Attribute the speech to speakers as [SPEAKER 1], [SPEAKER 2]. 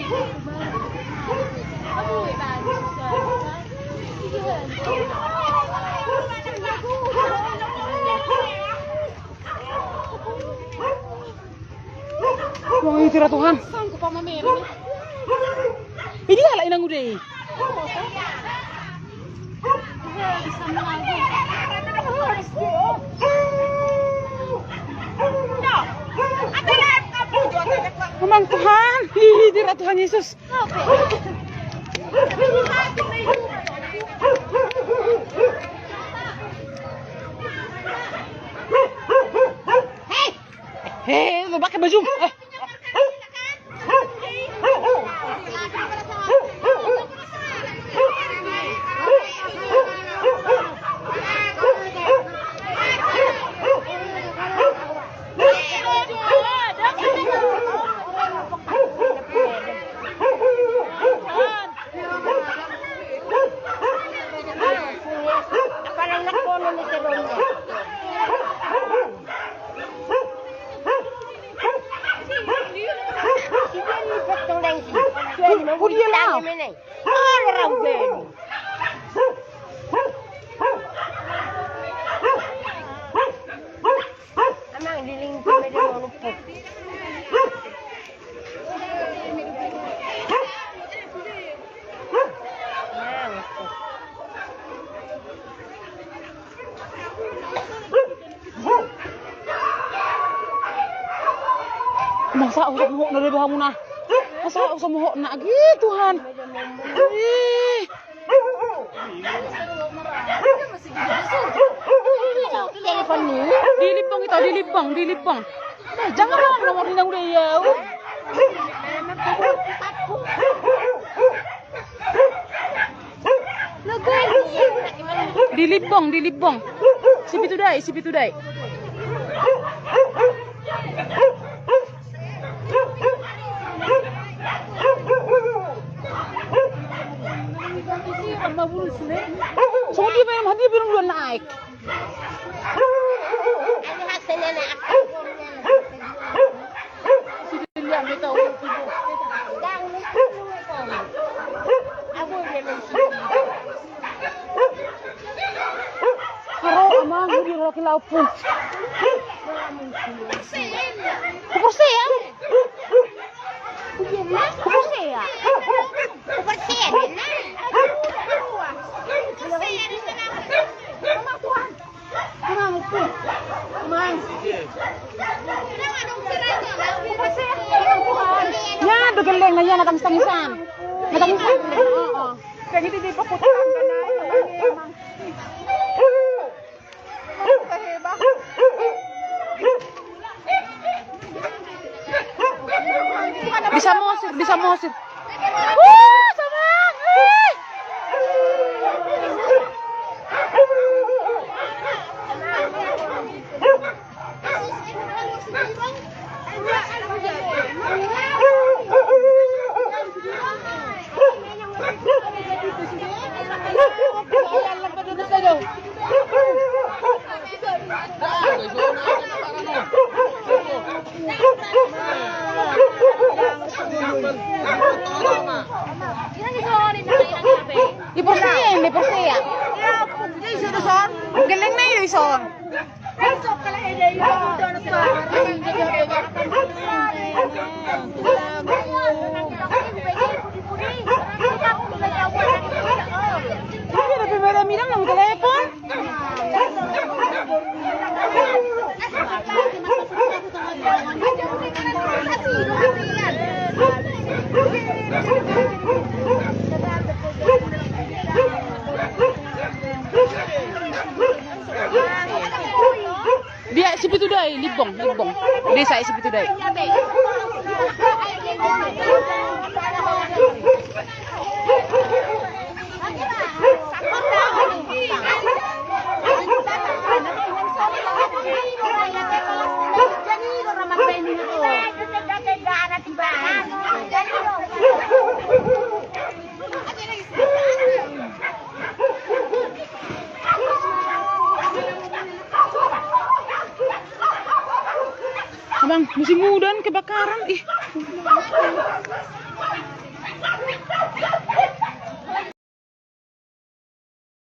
[SPEAKER 1] Wah, itu Tuhan.
[SPEAKER 2] Sanggup apa Mary?
[SPEAKER 1] Ini ala inang udah. Memang Tuhan, ini Tuhan Yesus. Hei, lu pakai baju. Masa usah mohon dari bahamu nah. Masa usah mohon nak gitu Tuhan.
[SPEAKER 2] Telepon ni.
[SPEAKER 1] Dilipang. Jangan nomor ini udah ya. Dilipang. Sipitu dai. So dia memang hati belum dua naik. Kalau emang dia laki laupun. Ya, begeleng na yan, natangis-tangisan. Oo. Kaya hindi di pa putahan ka na. Bisa mosir. Sama. Di porsiya. Galing na yun, son. Miram ng telepon. Biar sepitu dai, libong. Desa sepitu dai. Abang, musim hujan kebakaran. Ih.